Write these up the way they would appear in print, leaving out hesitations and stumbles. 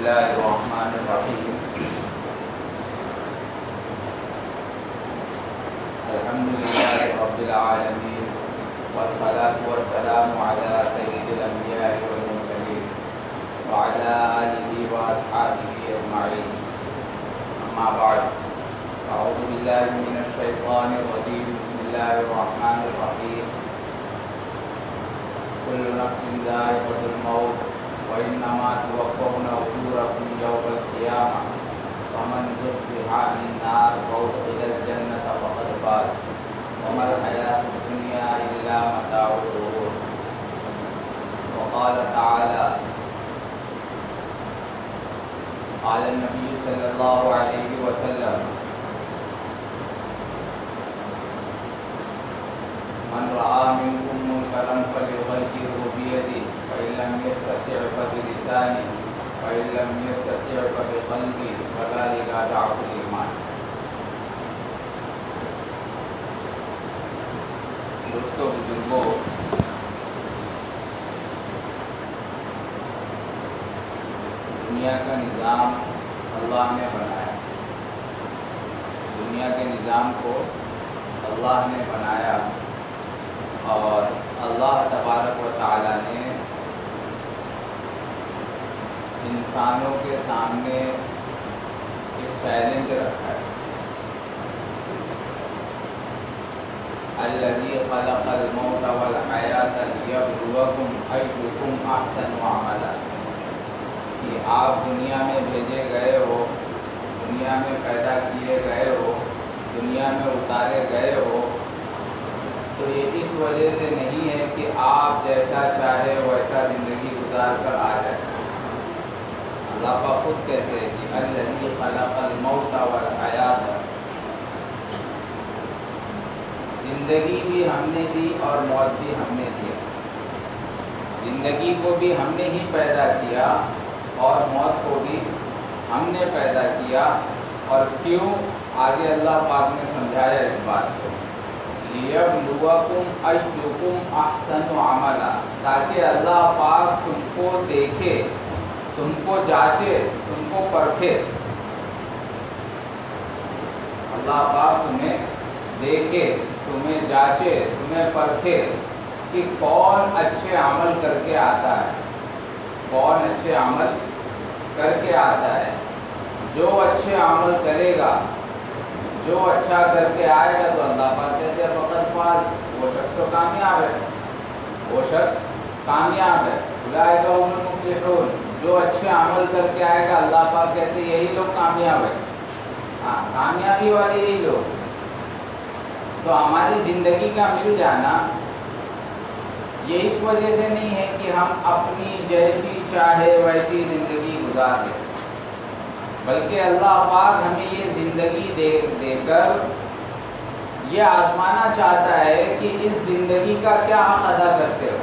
الله الرحمن الرحيم الحمد لله رب العالمين والصلاة والسلام على سيد الأنبياء والمرسلين وعلى آله وأصحابه أجمعين أما بعد أعوذ بالله من الشيطان الرجيم بسم الله الرحمن الرحيم كل نفس ذائقة الموت وإنما توفون أجوركم يوم القيامة فمن زحزح عن النار وأدخل الجنة فقد فاز وما الحياة الدنيا إلا متاع الغرور. وقال تعالى قال النبي صلى الله عليه وسلم من رأى منكم منكرا فليغيره بيده فإن لم يستطع فبلسانه فإن لم يستطع فبقلبه وذلك ضعف الإيمان. دوستو بزرگوں، دنیا کا نظام اللہ نے بنایا. دنیا کے نظام کو اللہ نے بنایا اور اللہ تبارک و تعالی نے انسانوں کے سامنے ایک چیلنج رکھا ہے. الذی خلق الموت والحیاۃ لیبلوکم ایکم احسن عملا، کہ آپ دنیا میں بھیجے گئے ہو، دنیا میں پیدا کیے گئے ہو، دنیا میں اتارے گئے ہو، تو یہ اس وجہ سے نہیں ہے کہ آپ جیسا چاہے ویسا زندگی گزار کر آ جائے. اللہ کا خود کہتے ہیں کہ الذی خلق الموت والحیاۃ، زندگی بھی ہم نے دی اور موت بھی ہم نے دی. زندگی کو بھی ہم نے ہی پیدا کیا اور موت کو بھی ہم نے پیدا کیا. اور کیوں؟ آگے اللہ پاک نے سمجھایا اس بات کو، لیبلوکم ایکم احسن عملا، تاکہ اللہ پاک تم کو دیکھے، تم کو جانچے، تم کو پرکھے. اللہ پاک تمہیں دیکھے، تمہیں جانچے، تمہیں پرکھے کہ کون اچھے عمل کر کے آتا ہے، کون اچھے عمل کر کے آتا ہے. جو اچھے عمل کرے گا، جو اچھا کر کے آئے گا، تو اللہ پاک کہتے ہیں فقط فاز، وہ شخص تو کامیاب ہے، وہ شخص کامیاب ہے. اولئک هم المفلحون، جو اچھے عمل کر کے آئے گا، اللہ پاک کہتے ہیں یہی لوگ کامیاب ہے. ہاں، کامیابی والے یہی لوگ. تو ہماری زندگی کا مل جانا یہ اس وجہ سے نہیں ہے کہ ہم اپنی جیسی چاہے ویسی زندگی گزار دیں، بلکہ اللہ پاک ہمیں یہ زندگی دے کر یہ آزمانا چاہتا ہے کہ اس زندگی کا کیا حق ادا کرتے ہو.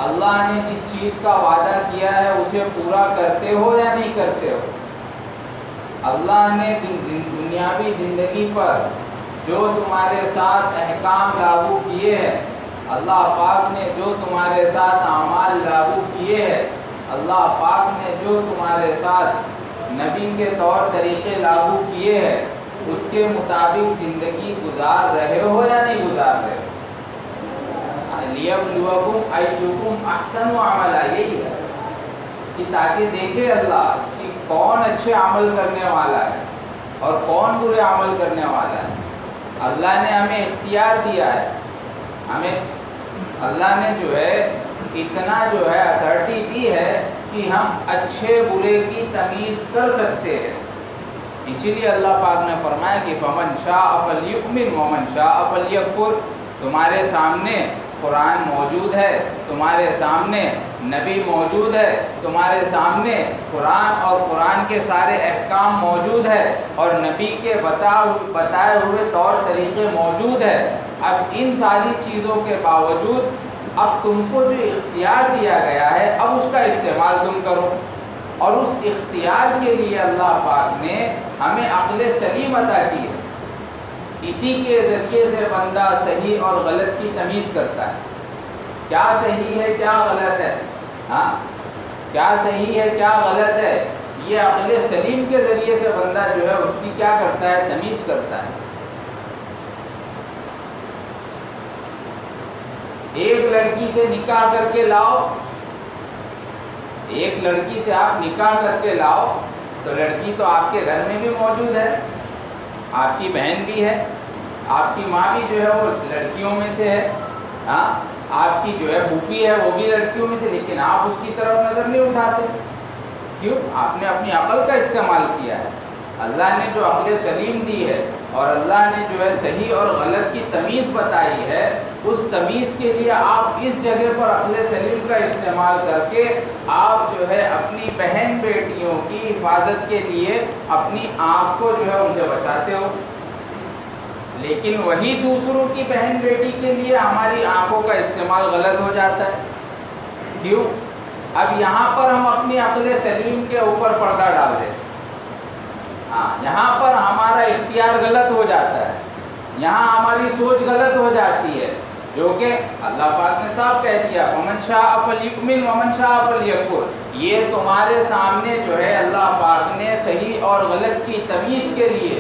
اللہ نے جس چیز کا وعدہ کیا ہے اسے پورا کرتے ہو یا نہیں کرتے ہو. اللہ نے دنیاوی زندگی پر جو تمہارے ساتھ احکام لاگو کیے ہیں، اللہ پاک نے جو تمہارے ساتھ اعمال لاگو کیے ہیں، اللہ پاک نے جو تمہارے ساتھ نبی کے طور طریقے لاگو کیے ہیں، اس کے مطابق زندگی گزار رہے ہو یا نہیں گزار رہے ہو. لیبلوکم ایکم احسن عملا، یہی ہے کہ تاکہ دیکھے اللہ کہ کون اچھے عمل کرنے والا ہے اور کون برے عمل کرنے والا ہے. اللہ نے ہمیں اختیار دیا ہے، ہمیں اللہ نے جو ہے اتنا جو ہے اتھارٹی دی ہے کہ ہم اچھے برے کی تمیز کر سکتے ہیں. اسی لیے اللہ پاک نے فرمایا کہ فمن شاء فلیؤمن ومن شاء فلیکفر. تمہارے سامنے قرآن موجود ہے، تمہارے سامنے نبی موجود ہے، تمہارے سامنے قرآن اور قرآن کے سارے احکام موجود ہے اور نبی کے بتائے ہوئے طور طریقے موجود ہے. اب ان ساری چیزوں کے باوجود اب تم کو جو اختیار دیا گیا ہے، اب اس کا استعمال تم کرو. اور اس اختیار کے لیے اللہ پاک نے ہمیں عقل سلیم عطا کی ہے. اسی کے ذریعے سے بندہ صحیح اور غلط کی تمیز کرتا ہے، کیا صحیح ہے کیا غلط ہے. ہاں، کیا صحیح ہے کیا غلط ہے، یہ عقل سلیم کے ذریعے سے بندہ جو ہے اس کی کیا کرتا ہے، تمیز کرتا ہے۔ ایک لڑکی سے نکاح کر کے لاؤ، ایک لڑکی سے آپ نکاح کر کے لاؤ تو لڑکی تو آپ کے گھر میں بھی موجود ہے، آپ کی بہن بھی ہے، آپ کی ماں بھی جو ہے وہ لڑکیوں میں سے ہے، ہاں آپ کی جو ہے پھوپھی ہے وہ بھی لڑکیوں میں سے، لیکن آپ اس کی طرف نظر نہیں اٹھاتے، کیوں؟ آپ نے اپنی عقل کا استعمال کیا ہے۔ اللہ نے جو عقل سلیم دی ہے اور اللہ نے جو ہے صحیح اور غلط کی تمیز بتائی ہے، اس تمیز کے لیے آپ اس جگہ پر عقل سلیم کا استعمال کر کے آپ جو ہے اپنی بہن بیٹیوں کی حفاظت کے لیے اپنی آنکھ کو جو ہے ان سے بچاتے ہو، لیکن وہی دوسروں کی بہن بیٹی کے لیے ہماری آنکھوں کا استعمال غلط ہو جاتا ہے، کیوں؟ اب یہاں پر ہم اپنی عقل سلیم کے اوپر پردہ ڈال دیتے ہیں، ہاں یہاں پر ہمارا اختیار غلط ہو جاتا ہے، یہاں ہماری سوچ غلط ہو جاتی ہے، جو کہ اللہ پاک نے صاف کہہ دیا وَمَنْ شَاءَ فَلْيُؤْمِنْ وَمَنْ شَاءَ فَلْيَكْفُرْ، یہ تمہارے سامنے جو ہے اللہ پاک نے صحیح اور غلط کی تمیز کے لیے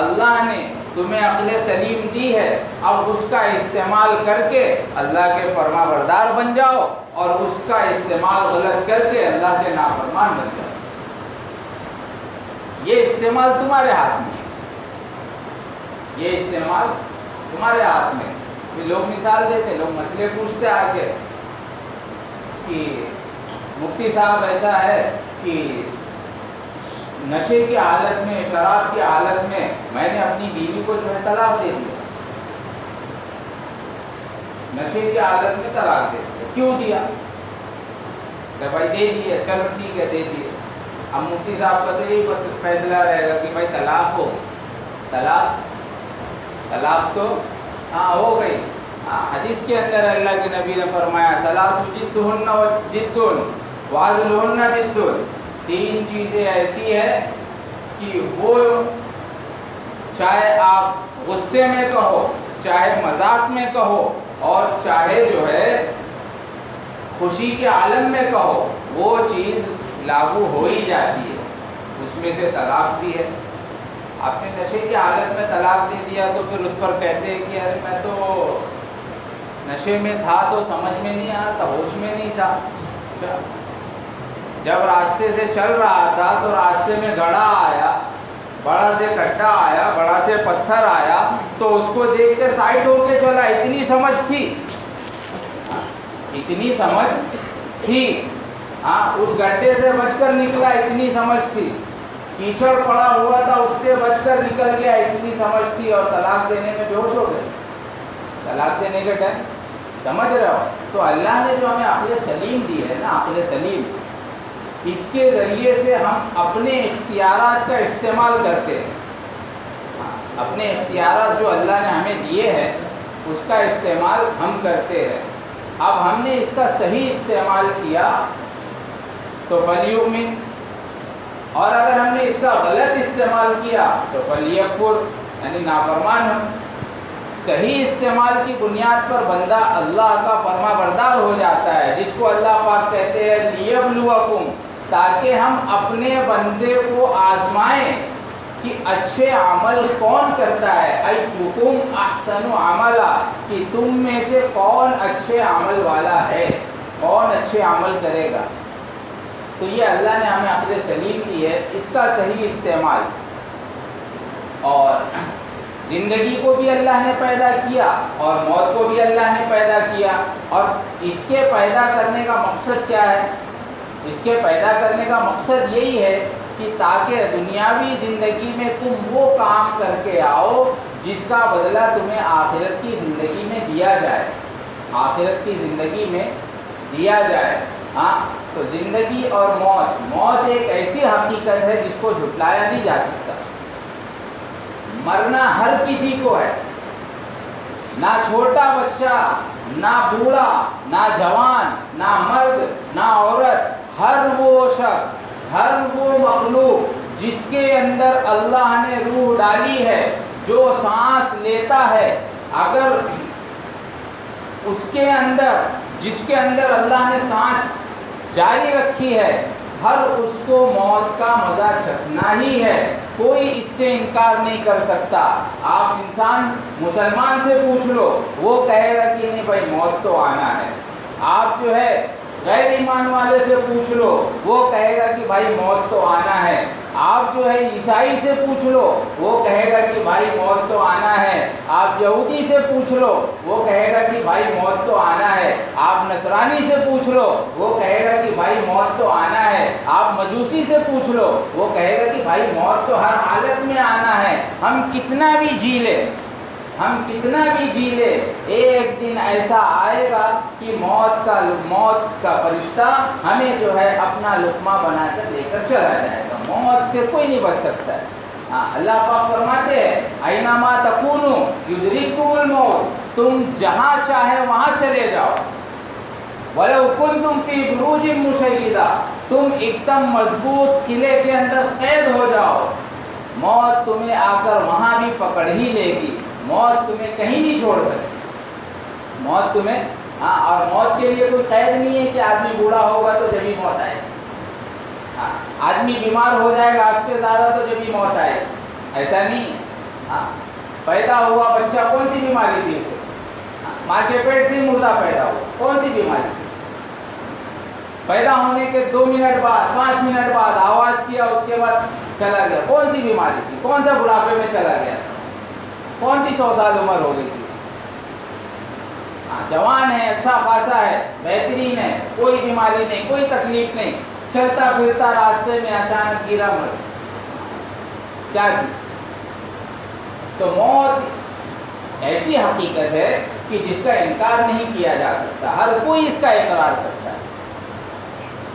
اللہ نے تمہیں عقل سلیم دی ہے، اب اس کا استعمال کر کے اللہ کے فرما بردار بن جاؤ اور اس کا استعمال غلط کر کے اللہ کے نافرمان بن جاؤ۔ یہ استعمال تمہارے ہاتھ میں، یہ استعمال تمہارے ہاتھ میں۔ لوگ مثال دیتے، لوگ مسئلے پوچھتے آ کے کہ مفتی صاحب ایسا ہے کہ نشے کی حالت میں، شراب کی حالت میں میں نے اپنی بیوی کو جو ہے طلاق دے دیا، نشے کی حالت میں طلاق دے دیا، کیوں دیا؟ کہ بھائی دے دیا، چلو ٹھیک ہے دے دیے۔ اب مفتی صاحب کا تو یہی بس فیصلہ رہے گا کہ بھائی طلاق ہو، طلاق تو ہاں ہو گئی۔ حدیث کے اندر اللہ کے نبی نے فرمایا ثلاث جدہن و جدن وعدلہن جدن، تین چیزیں ایسی ہیں کہ وہ چاہے آپ غصے میں کہو، چاہے مذاق میں کہو اور چاہے جو ہے خوشی کے عالم میں کہو، وہ چیز لاگو ہو ہی جاتی ہے، اس میں سے طلاق بھی ہے۔ آپ نے نشے کی حالت میں طلاق دے دیا تو پھر اس پر کہتے ہیں کہ ارے میں تو نشے میں تھا تو سمجھ میں نہیں آیا تھا، ہوش میں نہیں تھا، جب راستے سے چل رہا تھا تو راستے میں گڑھا آیا، بڑا سے کٹا آیا، بڑا سے پتھر آیا تو اس کو دیکھ کے سائڈ ہو کے چلا، اتنی سمجھ تھی، اتنی سمجھ تھی، ہاں اس گڈھے سے بچ کر نکلا، اتنی سمجھ تھی، کیچڑ پڑا ہوا تھا اس سے بچ کر نکل گیا، اتنی سمجھ تھی، اور طلاق دینے میں بے ہوش ہو گئے، طلاق دینے کے ٹائم، سمجھ رہے ہو؟ تو اللہ نے جو ہمیں عقل سلیم دی ہے نا، عقل سلیم، اس کے ذریعے سے ہم اپنے اختیارات کا استعمال کرتے ہیں، اپنے اختیارات جو اللہ نے ہمیں دیے ہیں اس کا استعمال ہم کرتے ہیں۔ اب ہم نے اس کا صحیح استعمال کیا تو فلیؤمن، اور اگر ہم نے اس کا غلط استعمال کیا تو فلیکفر، یعنی نافرمان ہم۔ صحیح استعمال کی بنیاد پر بندہ اللہ کا فرما بردار ہو جاتا ہے، جس کو اللہ پاک کہتے ہیں لیبلوکم، تاکہ ہم اپنے بندے کو آزمائیں کہ اچھے عمل کون کرتا ہے، ایکم احسن عملا، کہ تم میں سے کون اچھے عمل والا ہے، کون اچھے عمل کرے گا۔ تو یہ اللہ نے ہمیں عقل سلیم دی ہے، اس کا صحیح استعمال، اور زندگی کو بھی اللہ نے پیدا کیا اور موت کو بھی اللہ نے پیدا کیا، اور اس کے پیدا کرنے کا مقصد کیا ہے؟ اس کے پیدا کرنے کا مقصد یہی ہے کہ تاکہ دنیاوی زندگی میں تم وہ کام کر کے آؤ جس کا بدلہ تمہیں آخرت کی زندگی میں دیا جائے، آخرت کی زندگی میں دیا جائے۔ ہاں تو زندگی اور موت ایک ایسی حقیقت ہے جس کو جھٹلایا نہیں جا سکتا۔ مرنا ہر کسی کو ہے، نہ چھوٹا بچہ، نہ بوڑھا، نہ جوان، نہ مرد، نہ عورت، ہر وہ شخص، ہر وہ مخلوق جس کے اندر اللہ نے روح ڈالی ہے، جو سانس لیتا ہے، اگر اس کے اندر، جس کے اندر اللہ نے سانس جاری رکھی ہے، ہر اس کو موت کا مزہ چکھنا ہی ہے، کوئی اس سے انکار نہیں کر سکتا۔ آپ انسان مسلمان سے پوچھ لو، وہ کہے گا کہ نہیں بھائی موت تو آنا ہے۔ آپ جو ہے غیر ایمان والے سے پوچھ لو، وہ کہے گا کہ بھائی موت تو آنا ہے۔ آپ جو ہے عیسائی سے پوچھ لو، وہ کہے گا کہ بھائی موت تو آنا ہے۔ آپ یہودی سے پوچھ لو، وہ کہے گا کہ بھائی موت تو آنا ہے۔ آپ نصرانی سے پوچھ لو، وہ کہے گا کہ بھائی موت تو آنا ہے۔ آپ مجوسی سے پوچھ لو، وہ کہے گا کہ بھائی موت تو ہر حالت میں آنا ہے۔ ہم کتنا بھی جی لیں، ہم کتنا بھی جی لے، ایک دن ایسا آئے گا کہ موت کا فرشتہ ہمیں جو ہے اپنا لقمہ بنا کر لے کر چلا جائے گا۔ موت سے کوئی نہیں بچ سکتا ہے۔ اللہ پاک فرماتے ہیں اینما تکونوا یدرککم الموت، تم جہاں چاہے وہاں چلے جاؤ۔ وَلَوْ كُنْتُمْ فِي بُرُوجٍ مُشَيِّدَةٍ، تم ایک دم مضبوط قلعے کے اندر قید ہو جاؤ، موت تمہیں آ کر وہاں بھی پکڑ ہی لے گی۔ موت تمہیں کہیں نہیں چھوڑ سکتی، موت تمہیں اور موت کے لیے کوئی قید نہیں ہے کہ آدمی بوڑھا ہوگا تو جبھی موت آئے، آدمی بیمار ہو جائے گا اس سے زیادہ تو جبھی موت آئے، ایسا نہیں ہے۔ پیدا ہوا بچہ، کون سی بیماری تھی اسے؟ ماں کے پیٹ سے مردہ پیدا ہوا، کون سی بیماری تھی؟ پیدا ہونے کے 2 منٹ بعد 5 منٹ بعد آواز کیا، اس کے بعد چلا گیا، کون سی بیماری تھی؟ کون سا بڑھاپے میں چلا گیا؟ کون سی 100 سال عمر ہو گئی تھی؟ جوان ہے، اچھا خاصا ہے، بہترین ہے، کوئی بیماری نہیں، کوئی تکلیف نہیں، چلتا پھرتا راستے میں اچانک گرا مر کیا تھی؟ تو موت ایسی حقیقت ہے کہ جس کا انکار نہیں کیا جا سکتا، ہر کوئی اس کا اقرار کرتا ہے،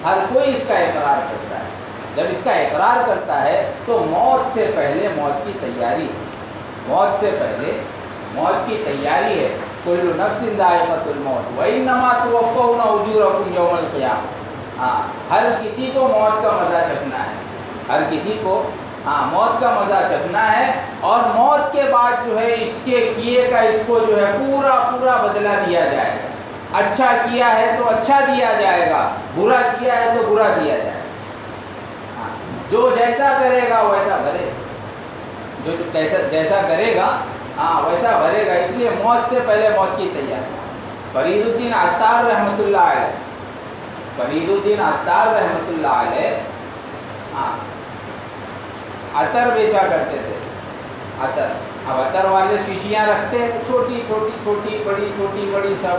ہر کوئی اس کا اقرار کرتا ہے۔ جب اس کا اقرار کرتا ہے تو موت سے پہلے موت کی تیاری ہے، موت سے پہلے موت کی تیاری ہے۔ کل نفس ذائقۃ الموت وانما توفون اجورکم یوم القیامہ، ہر کسی کو موت کا مزہ چکھنا ہے، ہر کسی کو موت کا مزہ چکھنا ہے، اور موت کے بعد جو ہے اس کے کیے کا اس کو جو ہے پورا پورا بدلہ دیا جائے گا۔ اچھا کیا ہے تو اچھا دیا جائے گا، برا کیا ہے تو برا دیا جائے گا۔ جو جیسا کرے گا ویسا بھرے، جو جیسا کرے گا ویسا بھرے گا۔ اس لیے موت سے پہلے موت کی تیاری۔ فرید الدین عطار رحمۃ اللہ علیہ، فرید الدین عطار رحمۃ اللہ علیہ عطر بیچا کرتے تھے، عطر۔ اب عطر والے شیشیاں رکھتے ہیں، چھوٹی چھوٹی چھوٹی بڑی چھوٹی بڑی سب۔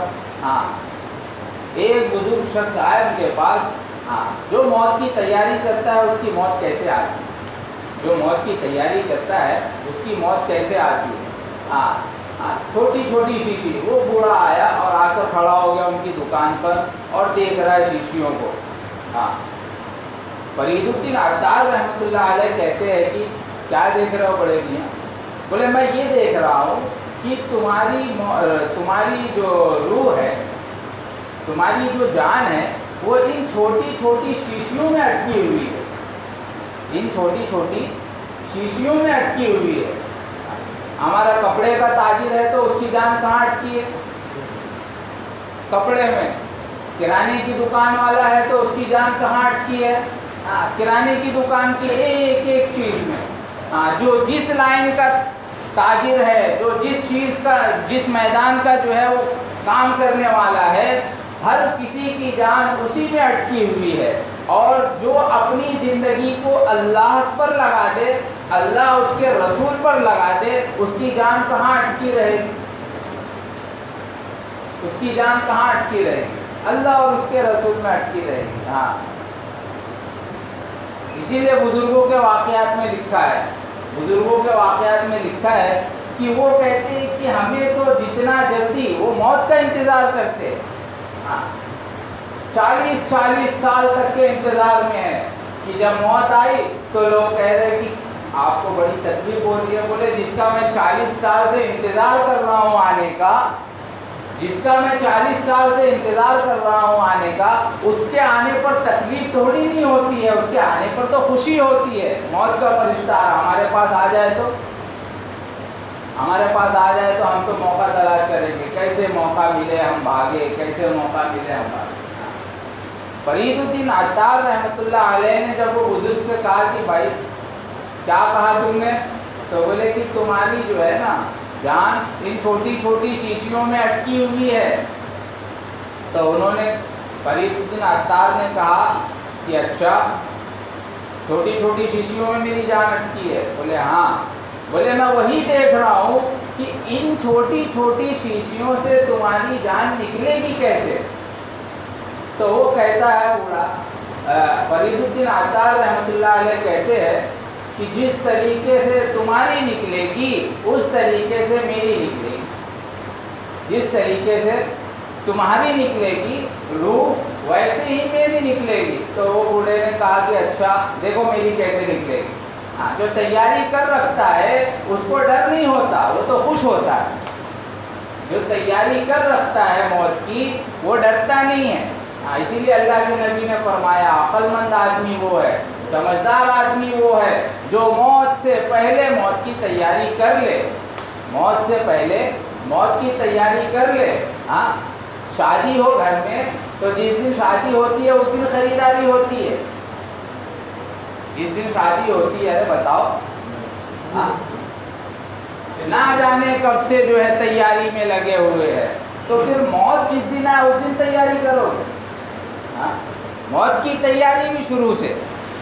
ایک بزرگ شخص آئے ان کے پاس، جو موت کی تیاری کرتا ہے اس کی موت کیسے آتی ہے، جو موت کی تیاری کرتا ہے اس کی موت کیسے آتی ہے۔ چھوٹی چھوٹی شیشی، وہ بوڑھا آیا اور آ کر کھڑا ہو گیا ان کی دکان پر اور دیکھ رہا ہے شیشیوں کو۔ فرید الدین عطار رحمۃ اللہ علیہ کہتے ہیں کہ کیا دیکھ رہے ہو بڑے میاں؟ بولے میں یہ دیکھ رہا ہوں کہ تمہاری جو روح ہے، تمہاری جو جان ہے، وہ ان چھوٹی چھوٹی شیشیوں میں اٹکی ہوئی ہے، ان چھوٹی چھوٹی شیشیوں میں اٹکی ہوئی ہے۔ ہمارا کپڑے کا تاجر ہے تو اس کی جان کہاں اٹکی ہے؟ کپڑے میں۔ کرانے کی دکان والا ہے تو اس کی جان کہاں اٹکی ہے؟ کرانے کی دکان کی ایک ایک چیز میں۔ جو جس لائن کا تاجر ہے، جو جس چیز کا، جس میدان کا جو ہے وہ کام کرنے والا ہے، ہر کسی کی جان اسی میں اٹکی ہوئی ہے۔ اور جو اپنی زندگی کو اللہ پر لگا دے، اللہ اس کے رسول پر لگا دے، اس کی جان کہاں اٹکی رہے گی؟ اس کی جان کہاں اٹکی رہے گی؟ اللہ اور اس کے رسول میں اٹکی رہے گی۔ اسی لیے بزرگوں کے واقعات میں لکھا ہے، بزرگوں کے واقعات میں لکھا ہے کہ وہ کہتے ہیں کہ ہمیں تو جتنا جلدی وہ موت کا انتظار کرتے، 40 سال تک کے انتظار میں ہے کہ جب موت آئی تو لوگ کہہ رہے کہ آپ کو بڑی تکلیف ہو رہی ہے۔ بولے جس کا میں 40 سال سے انتظار کر رہا ہوں آنے کا، جس کا میں 40 سال سے انتظار کر رہا ہوں آنے کا، اس کے آنے پر تکلیف تھوڑی نہیں ہوتی ہے، اس کے آنے پر تو خوشی ہوتی ہے۔ موت کا فرشتہ ہمارے پاس آ جائے تو، ہمارے پاس آ جائے تو ہم تو موقع تلاش کریں گے، کیسے موقع ملے ہم بھاگے، کیسے موقع ملے ہم بھاگے۔ فرید الدین عطار رحمۃ اللہ علیہ نے جب وہ بزرگ سے کہا کہ بھائی کیا کہا تم نے، تو بولے کہ تمہاری جو ہے نا جان ان چھوٹی چھوٹی شیشیوں میں اٹکی ہوئی ہے۔ تو انہوں نے فرید الدین عطار نے کہا کہ اچھا چھوٹی چھوٹی شیشیوں میں میری جان اٹکی ہے؟ بولے ہاں۔ بولے میں وہی دیکھ رہا ہوں کہ ان چھوٹی چھوٹی شیشیوں سے تمہاری جان نکلے گی کیسے؟ تو وہ کہتا ہے بوڑھا فرید الدین عطار رحمۃ اللہ علیہ کہتے ہیں کہ جس طریقے سے تمہاری نکلے گی اس طریقے سے میری نکلے گی، جس طریقے سے تمہاری نکلے گی روح ویسے ہی میری نکلے گی۔ تو وہ بوڑھے نے کہا کہ اچھا دیکھو میری کیسے نکلے گی۔ ہاں، جو تیاری کر رکھتا ہے اس کو ڈر نہیں ہوتا، وہ تو خوش ہوتا ہے۔ جو تیاری کر رکھتا ہے موت کی وہ ڈرتا نہیں ہے۔ اسی لیے اللہ کے نبی نے فرمایا عقل مند آدمی وہ ہے، سمجھدار آدمی وہ ہے جو موت سے پہلے موت کی تیاری کر لے، موت سے پہلے موت کی تیاری کر لے۔ ہاں، شادی ہو گھر میں تو جس دن شادی ہوتی ہے اس دن خریداری ہوتی ہے، جس دن شادی ہوتی ہے ارے بتاؤ ہاں نہ جانے کب سے جو ہے تیاری میں لگے ہوئے ہیں، تو پھر موت جس دن آئے اس دن تیاری کرو گے۔ ہاں، موت کی تیاری بھی شروع سے۔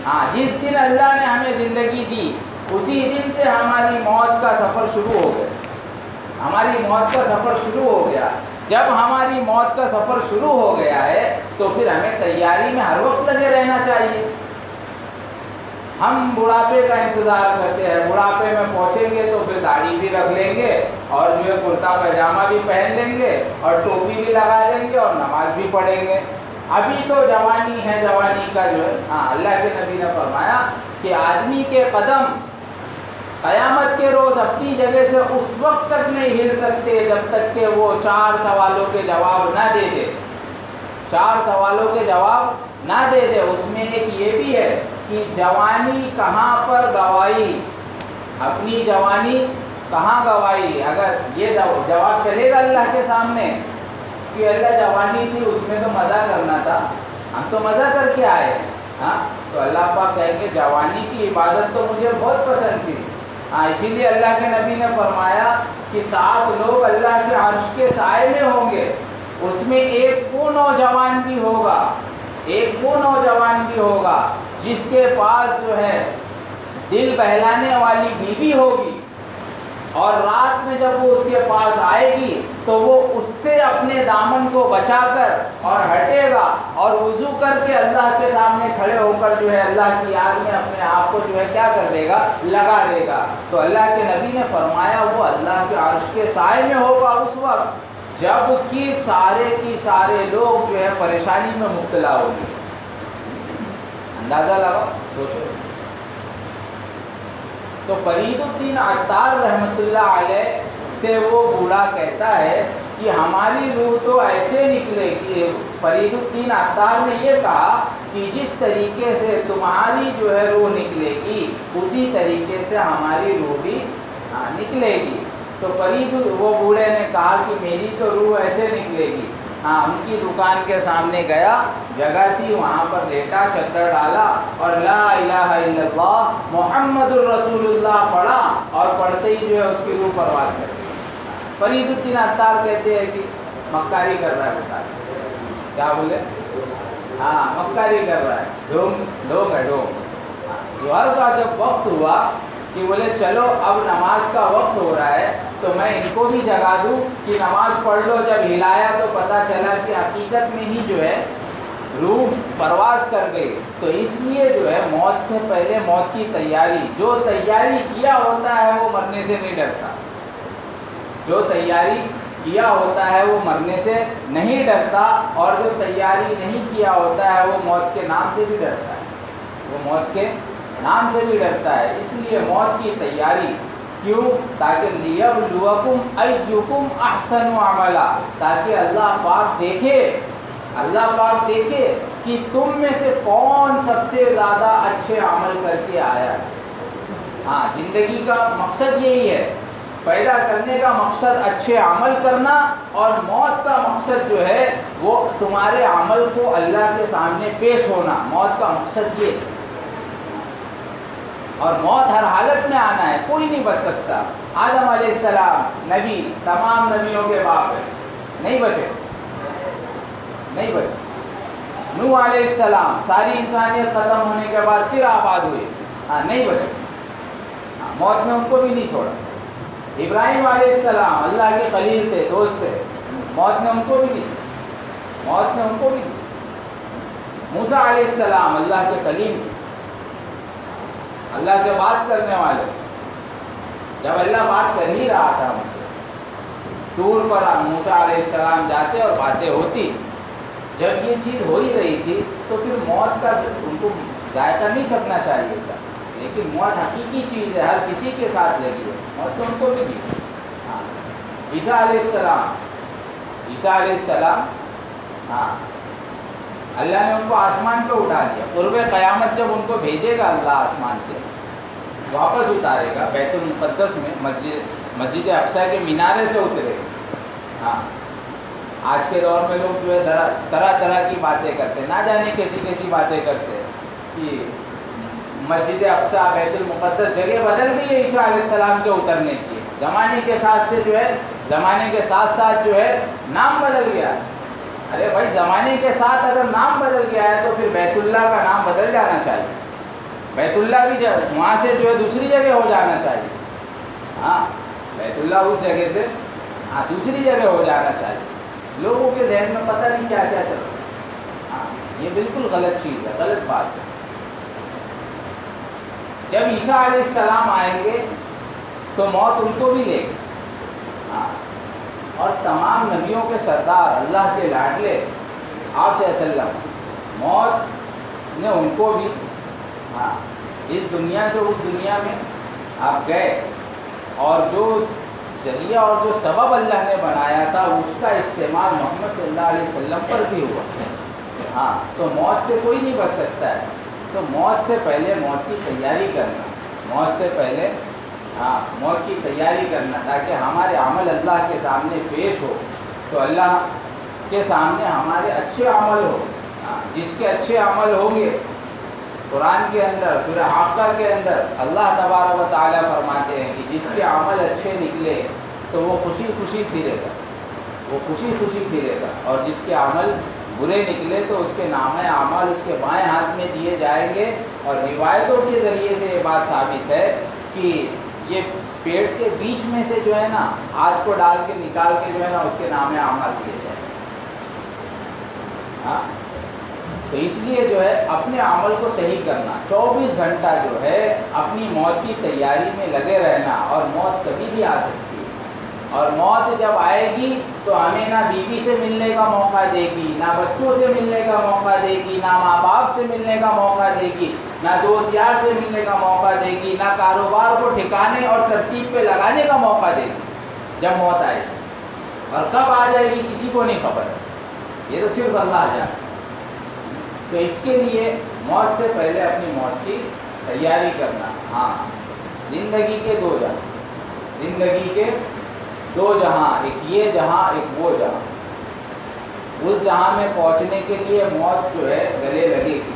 ہاں، جس دن اللہ نے ہمیں زندگی دی اسی دن سے ہماری موت کا سفر شروع ہو گیا، ہماری موت کا سفر شروع ہو گیا۔ جب ہماری موت کا سفر شروع ہو گیا ہے تو پھر ہمیں تیاری میں ہر وقت لگے رہنا چاہیے۔ ہم بڑھاپے کا انتظار کرتے ہیں، بڑھاپے میں پہنچیں گے تو پھر داڑھی بھی رکھ لیں گے اور جو ہے کرتا پاجامہ بھی پہن لیں گے اور ٹوپی بھی لگا لیں گے اور نماز بھی پڑھیں گے۔ ابھی تو جوانی ہے، جوانی کا جو ہے ہاں اللہ کے نبی نے فرمایا کہ آدمی کے قدم قیامت کے روز اپنی جگہ سے اس وقت تک نہیں ہل سکتے جب تک کہ وہ 4 سوالوں کے جواب نہ دے دے، 4 سوالوں کے جواب نہ دے دے۔ اس میں ایک یہ بھی ہے کہ جوانی کہاں پر گوائی، اپنی جوانی کہاں گوائی۔ اگر یہ جواب چلے گا اللہ کے سامنے کہ اللہ جوانی تھی اس میں تو مزہ کرنا تھا، ہم تو مزہ کر کے آئے، ہاں تو اللہ پاک کہیں گے جوانی کی عبادت تو مجھے بہت پسند تھی۔ ہاں، اسی لیے اللہ کے نبی نے فرمایا کہ 7 لوگ اللہ کے عرش کے سائے میں ہوں گے، اس میں ایک وہ نوجوان بھی ہوگا، ایک وہ نوجوان بھی ہوگا جس کے پاس جو ہے دل بہلانے والی بیوی ہوگی، اور رات میں جب وہ اس کے پاس آئے گی تو وہ اس سے اپنے دامن کو بچا کر اور ہٹے گا اور وضو کر کے اللہ کے سامنے کھڑے ہو کر جو ہے اللہ کی یاد میں اپنے آپ کو جو ہے کیا کر دے گا، لگا دے گا۔ تو اللہ کے نبی نے فرمایا وہ اللہ کے عرش کے سائے میں ہوگا اس وقت جب کہ سارے کی سارے لوگ جو ہے پریشانی میں مبتلا ہوں گے۔ اندازہ لگاؤ، سوچو۔ تو فرید الدین عطار رحمۃ اللہ علیہ سے وہ بوڑھا کہتا ہے کہ ہماری روح تو ایسے نکلے گی۔ فرید الدین عطار نے یہ کہا کہ جس طریقے سے تمہاری جو ہے روح نکلے گی اسی طریقے سے ہماری روح بھی نکلے گی۔ تو وہ بوڑھے نے کہا کہ میری تو روح ایسے نکلے گی۔ ہاں، ان کی دکان کے سامنے گیا، جگہ تھی وہاں پر لیٹا، چادر ڈالا اور لا الہ الا اللہ محمد الرسول اللہ پڑھا اور پڑھتے ہی جو ہے اس کی روح پرواز کر گئی۔ فرید الدین عطار کہتے ہیں کہ مکاری کر رہا ہے، بتا کیا بولے؟ ہاں، مکاری کر رہا ہے، ڈھونگ ہے ڈھونگ۔ ظہر کا جب وقت ہوا کہ بولے چلو اب نماز کا وقت ہو رہا ہے تو میں ان کو بھی جگا دوں کہ نماز پڑھ لو۔ جب ہلایا تو پتہ چلا کہ حقیقت میں ہی جو ہے روح پرواز کر گئی۔ تو اس لیے جو ہے موت سے پہلے موت کی تیاری، جو تیاری کیا ہوتا ہے وہ مرنے سے نہیں ڈرتا، جو تیاری کیا ہوتا ہے وہ مرنے سے نہیں ڈرتا، اور جو تیاری نہیں کیا ہوتا ہے وہ موت کے نام سے بھی ڈرتا ہے، وہ موت کے نام سے بھی ڈرتا ہے۔ اس لیے موت کی تیاری کیوں؟ تاکہ لیبلوکم ایکم احسن عملا، تاکہ اللہ پاک دیکھے کہ تم میں سے کون سب سے زیادہ اچھے عمل کر کے آیا ہے۔ ہاں، زندگی کا مقصد یہی ہے پیدا کرنے کا مقصد اچھے عمل کرنا، اور موت کا مقصد جو ہے وہ تمہارے عمل کو اللہ کے سامنے پیش ہونا، موت کا مقصد یہ۔ اور موت ہر حالت میں آنا ہے، کوئی نہیں بچ سکتا۔ آدم علیہ السلام نبی، تمام نبیوں کے باپ ہے، نہیں بچے، نہیں بچے۔ نوح علیہ السلام ساری انسانیت ختم ہونے کے بعد پھر آباد ہوئے، نہیں بچے، موت نے ان کو بھی نہیں چھوڑا۔ ابراہیم علیہ السلام اللہ کے خلیل تھے، دوست تھے، موت نے ان کو بھی نہیں، موت نے ان کو بھی نہیں۔ موسیٰ علیہ السلام اللہ کے کلیم تھے، اللہ سے بات کرنے والے، جب اللہ بات کر ہی رہا تھا مجھ سے، طور پر موسیٰ علیہ السلام جاتے اور باتیں ہوتی۔ جب یہ چیز ہو ہی رہی تھی تو پھر موت کا ان کو ذائقہ نہیں چھپنا چاہیے تھا، لیکن موت حقیقی چیز ہے، ہر کسی کے ساتھ لگی ہے، موت تو ان کو بھی دی۔ ہاں، عیسیٰ علیہ السلام، عیسیٰ علیہ السلام، ہاں، اللہ نے ان کو آسمان پہ اٹھا دیا۔ قرب قیامت جب ان کو بھیجے گا اللہ آسمان سے، واپس اتارے گا بیت المقدس میں، مسجد اقصیٰ کے مینارے سے اترے گا۔ ہاں، آج کے دور میں لوگ جو ہے طرح طرح کی باتیں کرتے ہیں، نہ جانے کیسی کیسی باتیں کرتے ہیں کہ مسجد اقصیٰ بیت المقدس جگہ بدل گئی ہے عیسیٰ علیہ السلام کے اترنے کی، زمانے کے ساتھ سے جو ہے، زمانے کے ساتھ ساتھ جو ہے نام بدل گیا۔ ارے بھائی، زمانے کے ساتھ اگر نام بدل گیا ہے تو پھر بیت اللہ کا نام بدل جانا چاہیے، بیت اللہ بھی وہاں سے جو ہے دوسری جگہ ہو جانا چاہیے۔ ہاں، بیت اللہ اس جگہ سے دوسری جگہ ہو جانا چاہیے۔ لوگوں کے ذہن میں پتہ نہیں کیا کیا چل رہا ہے۔ ہاں، یہ بالکل غلط چیز ہے، غلط بات ہے۔ جب عیسیٰ علیہ السلام آئیں گے تو موت ان کو بھی لے گی۔ ہاں، اور تمام نبیوں کے سردار، اللہ کے لاڈلے آپ صلی اللہ علیہ وسلم، موت نے ان کو بھی، ہاں، اس دنیا سے اس دنیا میں آپ گئے، اور جو ذریعہ اور جو سبب اللہ نے بنایا تھا اس کا استعمال محمد صلی اللہ علیہ وسلم پر بھی ہوا۔ ہاں، تو موت سے کوئی نہیں بچ سکتا ہے، تو موت سے پہلے موت کی تیاری کرنا، موت سے پہلے موت کی تیاری کرنا، تاکہ ہمارے عمل اللہ کے سامنے پیش ہو، تو اللہ کے سامنے ہمارے اچھے عمل ہو۔ جس کے اچھے عمل ہوں گے، قرآن کے اندر سورہ حاقہ کے اندر اللہ تبارک و تعالیٰ فرماتے ہیں کہ جس کے عمل اچھے نکلے تو وہ خوشی خوشی پھرے گا، وہ خوشی خوشی پھرے گا، اور جس کے عمل برے نکلے تو اس کے نامہ اعمال اس کے بائیں ہاتھ میں دیے جائیں گے۔ اور روایتوں کے ذریعے سے یہ بات ثابت ہے کہ یہ پیٹ کے بیچ میں سے جو ہے نا، ہاتھ کو ڈال کے نکال کے جو ہے نا اس کے نامہ اعمال دیے جائیں گے۔ ہاں، تو اس لیے جو ہے اپنے عمل کو صحیح کرنا، 24 گھنٹہ جو ہے اپنی موت کی تیاری میں لگے رہنا، اور موت کبھی بھی آ سکتی ہے، اور موت جب آئے گی تو ہمیں نہ بیوی سے ملنے کا موقع دے گی، نہ بچوں سے ملنے کا موقع دے گی، نہ ماں باپ سے ملنے کا موقع دے گی، نہ دوست یار سے ملنے کا موقع دے گی، نہ کاروبار کو ٹھکانے اور ترتیب پہ لگانے کا موقع دے گی جب موت آئے گی۔ اور کب آ جائے گی کسی کو نہیں خبر، یہ تو صرف اللہ جانے۔ تو اس کے لیے موت سے پہلے اپنی موت کی تیاری کرنا۔ ہاں، زندگی کے دو جہاں، زندگی کے دو جہاں، ایک یہ جہاں ایک وہ جہاں، اس جہاں میں پہنچنے کے لیے موت جو ہے گلے لگے گی،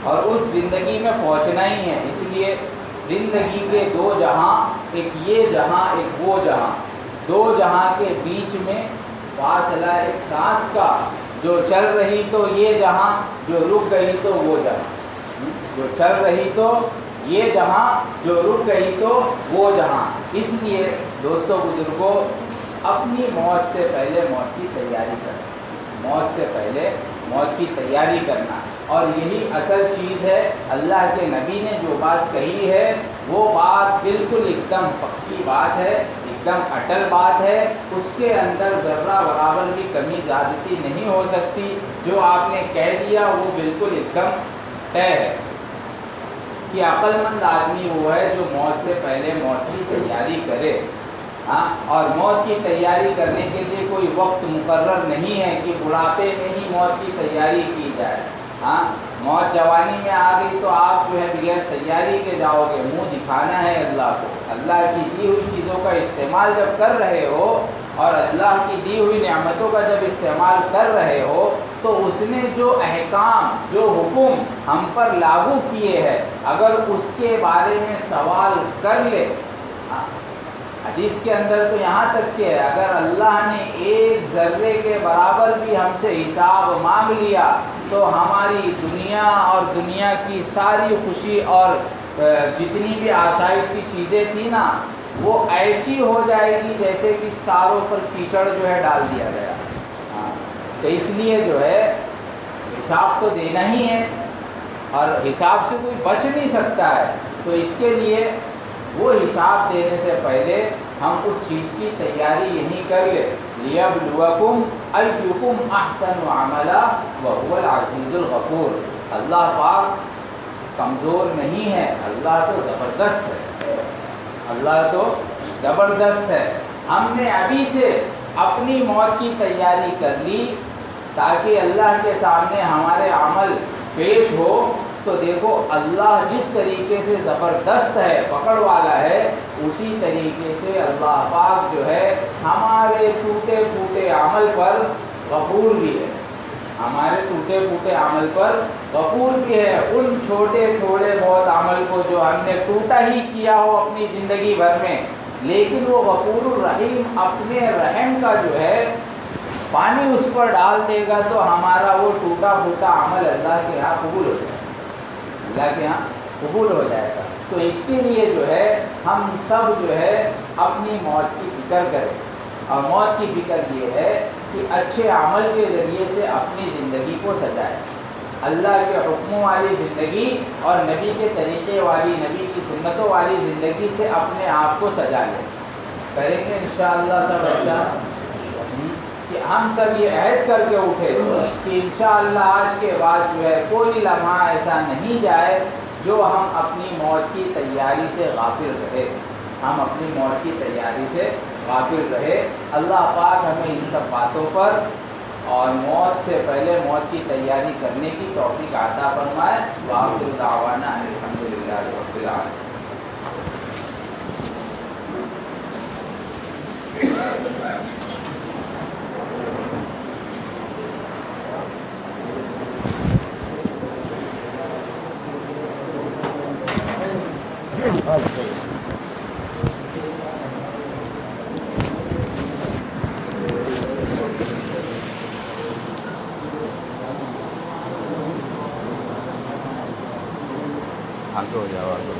اور اس زندگی میں پہنچنا ہی ہے۔ اس لیے زندگی کے دو جہاں، ایک یہ جہاں ایک وہ جہاں، دو جہاں کے بیچ میں فاصلہ ایک سانس کا، جو چل رہی تو یہ جہاں، جو رک گئی تو وہ جہاں، جو چل رہی تو یہ جہاں، جو رک گئی تو وہ جہاں۔ اس لیے دوستو بزرگوں، اپنی موت سے پہلے موت کی تیاری کرنا، موت سے پہلے موت کی تیاری کرنا، اور یہی اصل چیز ہے۔ اللہ کے نبی نے جو بات کہی ہے وہ بات بالکل ایک دم پکی بات ہے، ایک دم اٹل بات ہے، اس کے اندر ذرہ برابر بھی کمی زیادتی نہیں ہو سکتی۔ جو آپ نے کہہ دیا وہ بالکل ایک دم طے ہے کہ عقل مند آدمی وہ ہے جو موت سے پہلے موت کی تیاری کرے۔ ہاں، اور موت کی تیاری کرنے کے لیے کوئی وقت مقرر نہیں ہے کہ بڑھاپے میں ہی موت کی تیاری کی جائے۔ ہاں موت جوانی میں آ گئی تو آپ جو ہے بغیر تیاری کے جاؤ گے، منہ دکھانا ہے اللہ کو۔ اللہ کی دی ہوئی چیزوں کا استعمال جب کر رہے ہو اور اللہ کی دی ہوئی نعمتوں کا جب استعمال کر رہے ہو تو اس نے جو احکام جو حکم ہم پر لاگو کیے ہیں اگر اس کے بارے میں سوال کر لے، حدیث کے اندر تو یہاں تک کہ اگر اللہ نے ایک ذرے کے برابر بھی ہم سے حساب مانگ لیا تو ہماری دنیا اور دنیا کی ساری خوشی اور جتنی بھی آسائش کی چیزیں تھیں نا وہ ایسی ہو جائے گی جیسے کہ ساروں پر کیچڑ جو ہے ڈال دیا گیا۔ تو اس لیے جو ہے حساب تو دینا ہی ہے اور حساب سے کوئی بچ نہیں سکتا ہے، تو اس کے لیے وہ حساب دینے سے پہلے ہم اس چیز کی تیاری یہی کر لیں، لِيَبْلُوَكُمْ أَيُّكُمْ أَحْسَنُ عَمَلًا وَهُوَ الْعَزِيزُ الْغَفُورُ۔ اللہ پاک کمزور نہیں ہے، اللہ تو زبردست ہے، اللہ تو زبردست ہے۔ ہم نے ابھی سے اپنی موت کی تیاری کر لی تاکہ اللہ کے سامنے ہمارے عمل پیش ہو تو دیکھو اللہ جس طریقے سے زبردست ہے، پکڑ والا ہے، اسی طریقے سے اللہ پاک جو ہے ہمارے ٹوٹے پھوٹے عمل پر غفور بھی ہے، ہمارے ٹوٹے پھوٹے عمل پر غفور بھی ہے۔ ان چھوٹے تھوڑے بہت عمل کو جو ہم نے ٹوٹا ہی کیا ہو اپنی زندگی بھر میں، لیکن وہ غفور الرحیم اپنے رحم کا جو ہے پانی اس پر ڈال دے گا تو ہمارا وہ ٹوٹا پھوٹا عمل اللہ کے یہاں قبول ہو جائے گا، اللہ کے یہاں قبول ہو جائے گا۔ تو اس کے لیے جو ہے ہم سب جو ہے اپنی موت کی فکر کریں، اور موت کی فکر یہ ہے کہ اچھے عمل کے ذریعے سے اپنی زندگی کو سجائیں، اللہ کے حکموں والی زندگی اور نبی کے طریقے والی، نبی کی سنتوں والی زندگی سے اپنے آپ کو سجا لیں۔ کریں گے انشاءاللہ سب ایسا کہ ہم سب یہ عہد کر کے اٹھے کہ انشاءاللہ آج کے بعد جو ہے کوئی لمحہ ایسا نہیں جائے جو ہم اپنی موت کی تیاری سے غافل رہے، ہم اپنی موت کی تیاری سے غافل رہے۔ اللہ پاک ہمیں ان سب باتوں پر اور موت سے پہلے موت کی تیاری کرنے کی توفیق عطا فرمائے۔ وآخر دعوانا الحمدللہ رب العالمین۔ آگے ہو جاؤ، آگے۔